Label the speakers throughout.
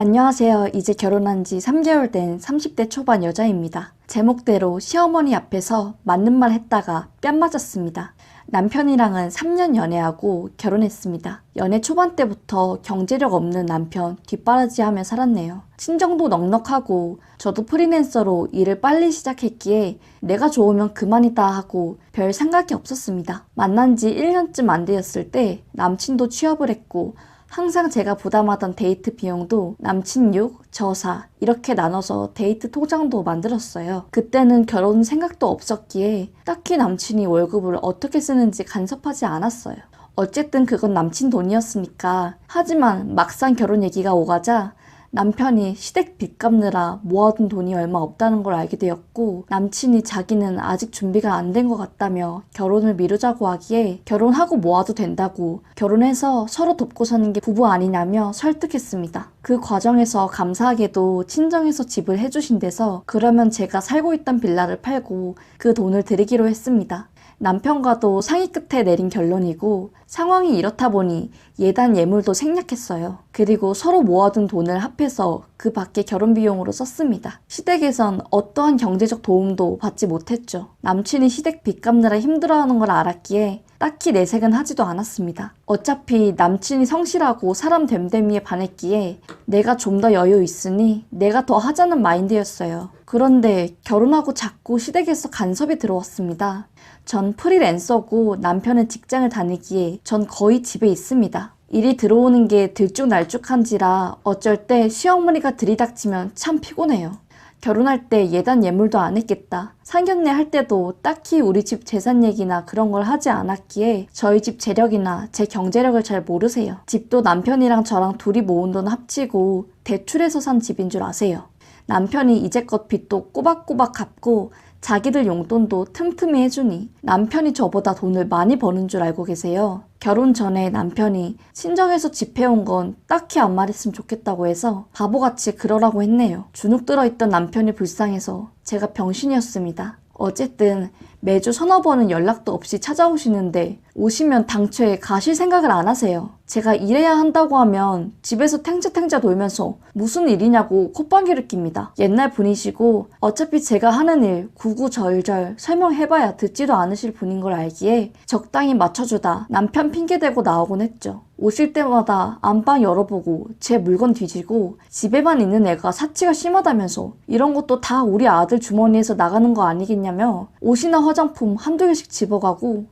Speaker 1: 안녕하세요. 이제 결혼한 지 3개월 된 30대 초반 여자입니다. 제목대로 시어머니 앞에서 맞는 말 했다가 뺨 맞았습니다. 남편이랑은 3년 연애하고 결혼했습니다. 연애 초반 때부터 경제력 없는 남편 뒷바라지하며 살았네요. 친정도 넉넉하고 저도 프리랜서로 일을 빨리 시작했기에 내가 좋으면 그만이다 하고 별 생각이 없었습니다. 만난 지 1년쯤 안 되었을 때 남친도 취업을 했고 항상 제가 부담하던 데이트 비용도 남친 6, 저 4 이렇게 나눠서 데이트 통장도 만들었어요. 그때는 결혼 생각도 없었기에 딱히 남친이 월급을 어떻게 쓰는지 간섭하지 않았어요. 어쨌든 그건 남친 돈이었으니까. 하지만 막상 결혼 얘기가 오가자 남편이 시댁 빚 갚느라 모아둔 돈이 얼마 없다는 걸 알게 되었고, 남친이 자기는 아직 준비가 안 된 것 같다며 결혼을 미루자고 하기에 결혼하고 모아도 된다고, 결혼해서 서로 돕고 사는 게 부부 아니냐며 설득했습니다. 그 과정에서 감사하게도 친정에서 집을 해주신대서 그러면 제가 살고 있던 빌라를 팔고 그 돈을 드리기로 했습니다. 남편과도 상의 끝에 내린 결론이고, 상황이 이렇다 보니 예단 예물도 생략했어요. 그리고 서로 모아둔 돈을 합해서 그 밖에 결혼 비용으로 썼습니다. 시댁에선 어떠한 경제적 도움도 받지 못했죠. 남친이 시댁 빚 갚느라 힘들어하는 걸 알았기에 딱히 내색은 하지도 않았습니다. 어차피 남친이 성실하고 사람 됨됨이에 반했기에 내가 좀 더 여유 있으니 내가 더 하자는 마인드였어요. 그런데 결혼하고 자꾸 시댁에서 간섭이 들어왔습니다. 전 프리랜서고 남편은 직장을 다니기에 전 거의 집에 있습니다. 일이 들어오는 게 들쭉날쭉한지라 어쩔 때 시어머니가 들이닥치면 참 피곤해요. 결혼할 때 예단 예물도 안 했겠다. 상견례 할 때도 딱히 우리 집 재산 얘기나 그런 걸 하지 않았기에 저희 집 재력이나 제 경제력을 잘 모르세요. 집도 남편이랑 저랑 둘이 모은 돈 합치고 대출해서 산 집인 줄 아세요. 남편이 이제껏 빚도 꼬박꼬박 갚고 자기들 용돈도 틈틈이 해주니 남편이 저보다 돈을 많이 버는 줄 알고 계세요. 결혼 전에 남편이 친정에서 집 해온 건 딱히 안 말했으면 좋겠다고 해서 바보같이 그러라고 했네요. 주눅 들어있던 남편이 불쌍해서 제가 병신이었습니다. 어쨌든 매주 서너 번은 연락도 없이 찾아오시는데 오시면 당초에 가실 생각을 안 하세요. 제가 일해야 한다고 하면 집에서 탱자탱자 놀면서 무슨 일이냐고 콧방귀를 낍니다. 옛날 분이시고 어차피 제가 하는 일 구구절절 설명해봐야 듣지도 않으실 분인 걸 알기에 적당히 맞춰주다 남편 핑계대고 나오곤 했죠. 오실 때마다 안방 열어보고 제 물건 뒤지고 집에만 있는 애가 사치가 심하다면서 이런 것도 다 우리 아들 주머니에서 나가는 거 아니겠냐며 옷이나 화장품 한두 개씩 집어가고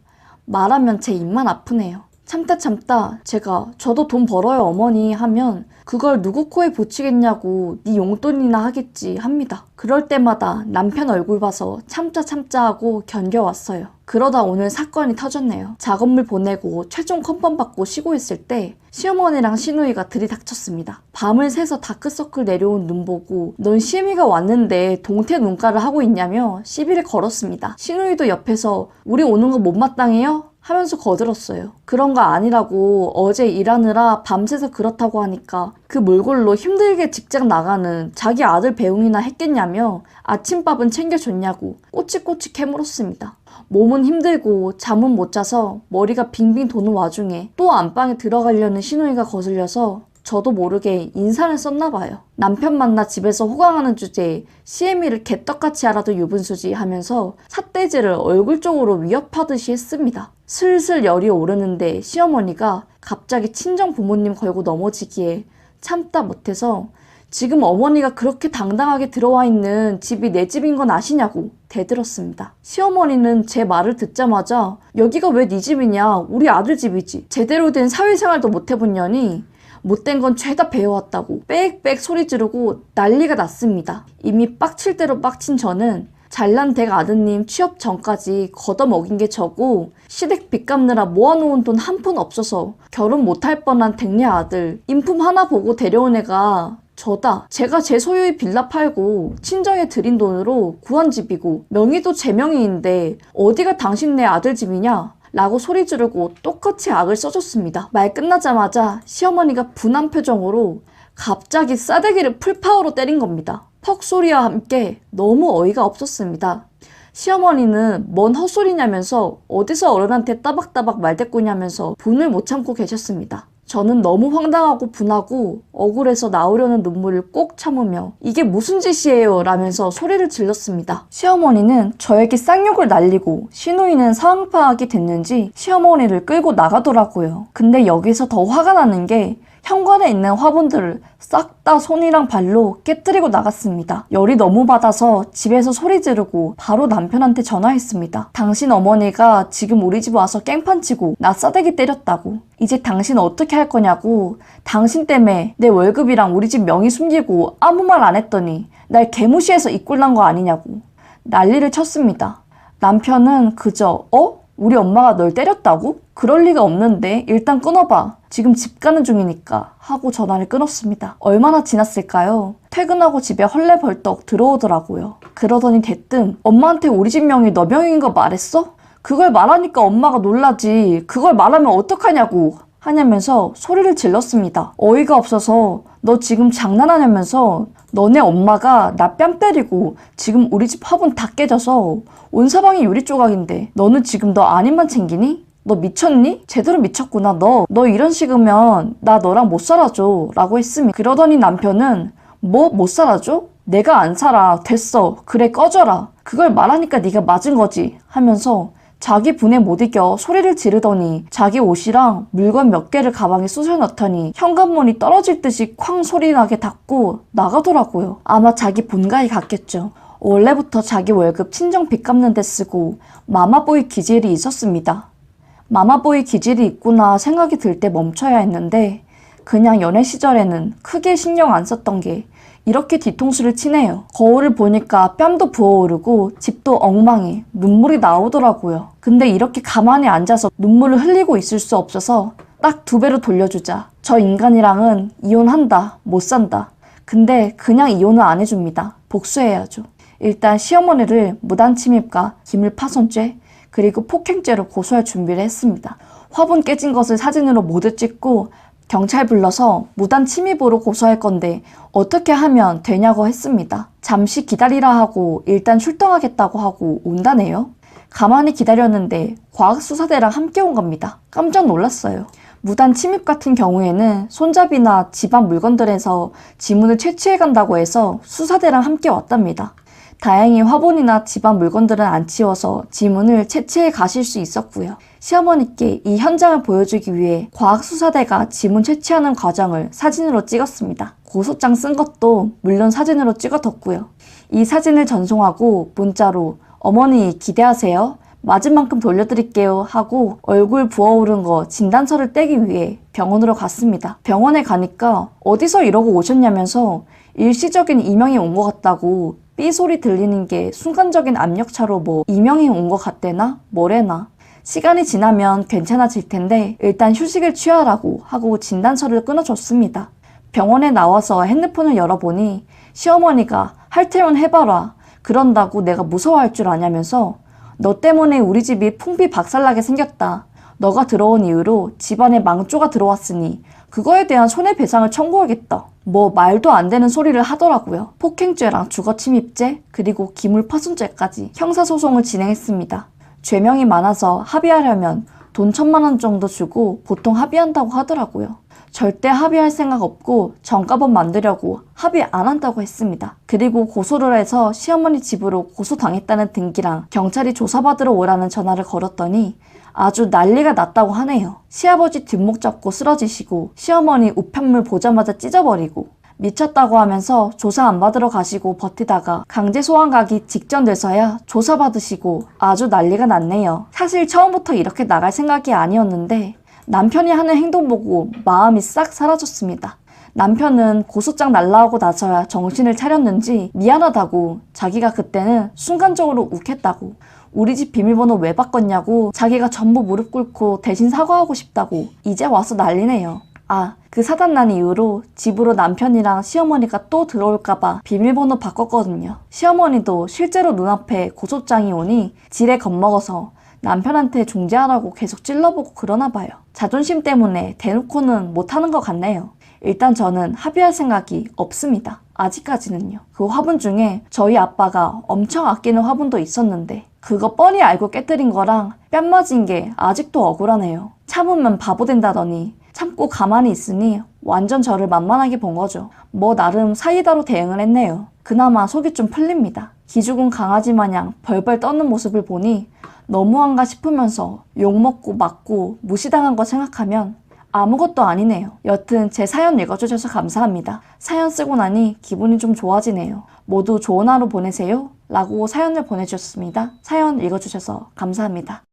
Speaker 1: 말하면 제 입만 아프네요. 참다 제가 저도 돈 벌어요 어머니 하면 그걸 누구 코에 붙이겠냐고 네 용돈이나 하겠지 합니다. 그럴 때마다 남편 얼굴 봐서 참자 하고 견뎌왔어요. 그러다 오늘 사건이 터졌네요. 작업물 보내고 최종 컨펌 받고 쉬고 있을 때 시어머니랑 시누이가 들이닥쳤습니다. 밤을 새서 다크서클 내려온 눈 보고 넌 시애미가 왔는데 동태 눈가를 하고 있냐며 시비를 걸었습니다. 시누이도 옆에서 우리 오는 거 못마땅해요? 하면서 거들었어요. 그런 거 아니라고 어제 일하느라 밤새서 그렇다고 하니까 그 몰골로 힘들게 직장 나가는 자기 아들 배웅이나 했겠냐며 아침밥은 챙겨줬냐고 꼬치꼬치 캐물었습니다. 몸은 힘들고 잠은 못 자서 머리가 빙빙 도는 와중에 또 안방에 들어가려는 시누이가 거슬려서 저도 모르게 인사를 썼나 봐요. 남편 만나 집에서 호강하는 주제에 시애미를 개떡같이 알아도 유분수지 하면서 삿대질을 얼굴 쪽으로 위협하듯이 했습니다. 슬슬 열이 오르는데 시어머니가 갑자기 친정 부모님 걸고 넘어지기에 참다 못해서 지금 어머니가 그렇게 당당하게 들어와 있는 집이 내 집인 건 아시냐고 대들었습니다. 시어머니는 제 말을 듣자마자 여기가 왜 네 집이냐, 우리 아들 집이지, 제대로 된 사회생활도 못 해본 년이 못된 건 죄다 배워왔다고 빽빽 소리 지르고 난리가 났습니다. 이미 빡칠 대로 빡친 저는 잘난 댁 아드님 취업 전까지 걷어먹인 게 저고 시댁 빚 갚느라 모아놓은 돈 한 푼 없어서 결혼 못할 뻔한 댁내 아들 인품 하나 보고 데려온 애가 저다. 제가 제 소유의 빌라 팔고 친정에 들인 돈으로 구한 집이고 명의도 제 명의인데 어디가 당신네 아들 집이냐? 라고 소리 지르고 똑같이 악을 써줬습니다. 말 끝나자마자 시어머니가 분한 표정으로 갑자기 싸대기를 풀파워로 때린 겁니다. 퍽 소리와 함께 너무 어이가 없었습니다. 시어머니는 뭔 헛소리냐면서 어디서 어른한테 따박따박 말대꾸냐면서 분을 못 참고 계셨습니다. 저는 너무 황당하고 분하고 억울해서 나오려는 눈물을 꼭 참으며 이게 무슨 짓이에요 라면서 소리를 질렀습니다. 시어머니는 저에게 쌍욕을 날리고 시누이는 상황 파악이 됐는지 시어머니를 끌고 나가더라고요. 근데 여기서 더 화가 나는 게 현관에 있는 화분들을 싹 다 손이랑 발로 깨뜨리고 나갔습니다. 열이 너무 받아서 집에서 소리 지르고 바로 남편한테 전화했습니다. 당신 어머니가 지금 우리 집 와서 깽판 치고 나 싸대기 때렸다고. 이제 당신 어떻게 할 거냐고. 당신 때문에 내 월급이랑 우리 집 명의 숨기고 아무 말 안 했더니 날 개무시해서 이 꼴 난 거 아니냐고. 난리를 쳤습니다. 남편은 그저 우리 엄마가 널 때렸다고? 그럴 리가 없는데 일단 끊어봐. 지금 집 가는 중이니까 하고 전화를 끊었습니다. 얼마나 지났을까요? 퇴근하고 집에 헐레벌떡 들어오더라고요. 그러더니 대뜸 엄마한테 우리 집 명의 너 명의인 거 말했어? 그걸 말하니까 엄마가 놀라지. 그걸 말하면 어떡하냐고 하냐면서 소리를 질렀습니다. 어이가 없어서 너 지금 장난하냐면서 너네 엄마가 나 뺨 때리고 지금 우리 집 화분 다 깨져서 온 사방이 유리 조각인데 너는 지금 너 안임만 챙기니? 너 미쳤니? 제대로 미쳤구나. 너 이런 식이면 나 너랑 못 살아줘 라고 했으니 그러더니 남편은 뭐 못 살아줘? 내가 안 살아. 됐어. 그래 꺼져라. 그걸 말하니까 네가 맞은 거지 하면서 자기 분에 못 이겨 소리를 지르더니 자기 옷이랑 물건 몇 개를 가방에 쑤셔 넣더니 현관문이 떨어질 듯이 쾅 소리 나게 닫고 나가더라고요. 아마 자기 본가에 갔겠죠. 원래부터 자기 월급 친정 빚 갚는 데 쓰고 마마보이 기질이 있었습니다. 마마보이 기질이 있구나 생각이 들 때 멈춰야 했는데 그냥 연애 시절에는 크게 신경 안 썼던 게 이렇게 뒤통수를 치네요. 거울을 보니까 뺨도 부어오르고 집도 엉망해 눈물이 나오더라고요. 근데 이렇게 가만히 앉아서 눈물을 흘리고 있을 수 없어서 딱 2배로 돌려주자. 저 인간이랑은 이혼한다. 못 산다. 근데 그냥 이혼은 안 해줍니다. 복수해야죠. 일단 시어머니를 무단침입과 기물파손죄 그리고 폭행죄로 고소할 준비를 했습니다. 화분 깨진 것을 사진으로 모두 찍고 경찰 불러서 무단 침입으로 고소할 건데 어떻게 하면 되냐고 했습니다. 잠시 기다리라 하고 일단 출동하겠다고 하고 온다네요. 가만히 기다렸는데 과학수사대랑 함께 온 겁니다. 깜짝 놀랐어요. 무단 침입 같은 경우에는 손잡이나 집안 물건들에서 지문을 채취해 간다고 해서 수사대랑 함께 왔답니다. 다행히 화분이나 집안 물건들은 안 치워서 지문을 채취해 가실 수 있었고요. 시어머니께 이 현장을 보여주기 위해 과학수사대가 지문 채취하는 과정을 사진으로 찍었습니다. 고소장 쓴 것도 물론 사진으로 찍어뒀고요. 이 사진을 전송하고 문자로 어머니 기대하세요. 맞은 만큼 돌려드릴게요 하고 얼굴 부어오른 거 진단서를 떼기 위해 병원으로 갔습니다. 병원에 가니까 어디서 이러고 오셨냐면서 일시적인 이명이 온 것 같다고 삐 소리 들리는 게 순간적인 압력차로 뭐 이명이 온 것 같대나 뭐래나 시간이 지나면 괜찮아질 텐데 일단 휴식을 취하라고 하고 진단서를 끊어줬습니다. 병원에 나와서 핸드폰을 열어보니 시어머니가 할 테면 해봐라. 그런다고 내가 무서워할 줄 아냐면서 너 때문에 우리 집이 풍비 박살나게 생겼다. 너가 들어온 이후로 집안에 망조가 들어왔으니 그거에 대한 손해배상을 청구하겠다. 뭐 말도 안 되는 소리를 하더라고요. 폭행죄랑 주거침입죄 그리고 기물파손죄까지 형사소송을 진행했습니다. 죄명이 많아서 합의하려면 돈 1,000만 원 정도 주고 보통 합의한다고 하더라고요. 절대 합의할 생각 없고 전과범 만들려고 합의 안 한다고 했습니다. 그리고 고소를 해서 시어머니 집으로 고소당했다는 등기랑 경찰이 조사받으러 오라는 전화를 걸었더니 아주 난리가 났다고 하네요. 시아버지 뒷목 잡고 쓰러지시고 시어머니 우편물 보자마자 찢어버리고 미쳤다고 하면서 조사 안 받으러 가시고 버티다가 강제 소환 가기 직전 돼서야 조사받으시고 아주 난리가 났네요. 사실 처음부터 이렇게 나갈 생각이 아니었는데 남편이 하는 행동 보고 마음이 싹 사라졌습니다. 남편은 고소장 날라오고 나서야 정신을 차렸는지 미안하다고 자기가 그때는 순간적으로 욱했다고 우리 집 비밀번호 왜 바꿨냐고 자기가 전부 무릎 꿇고 대신 사과하고 싶다고 이제 와서 난리네요. 그 사단 난 이후로 집으로 남편이랑 시어머니가 또 들어올까봐 비밀번호 바꿨거든요. 시어머니도 실제로 눈앞에 고소장이 오니 지레 겁먹어서 남편한테 중재하라고 계속 찔러보고 그러나 봐요. 자존심 때문에 대놓고는 못하는 것 같네요. 일단 저는 합의할 생각이 없습니다. 아직까지는요. 그 화분 중에 저희 아빠가 엄청 아끼는 화분도 있었는데 그거 뻔히 알고 깨뜨린 거랑 뺨 맞은 게 아직도 억울하네요. 참으면 바보 된다더니 참고 가만히 있으니 완전 저를 만만하게 본 거죠. 뭐 나름 사이다로 대응을 했네요. 그나마 속이 좀 풀립니다. 기죽은 강아지 마냥 벌벌 떠는 모습을 보니 너무한가 싶으면서 욕먹고 맞고 무시당한 거 생각하면 아무것도 아니네요. 여튼 제 사연 읽어주셔서 감사합니다. 사연 쓰고 나니 기분이 좀 좋아지네요. 모두 좋은 하루 보내세요 라고 사연을 보내주셨습니다. 사연 읽어주셔서 감사합니다.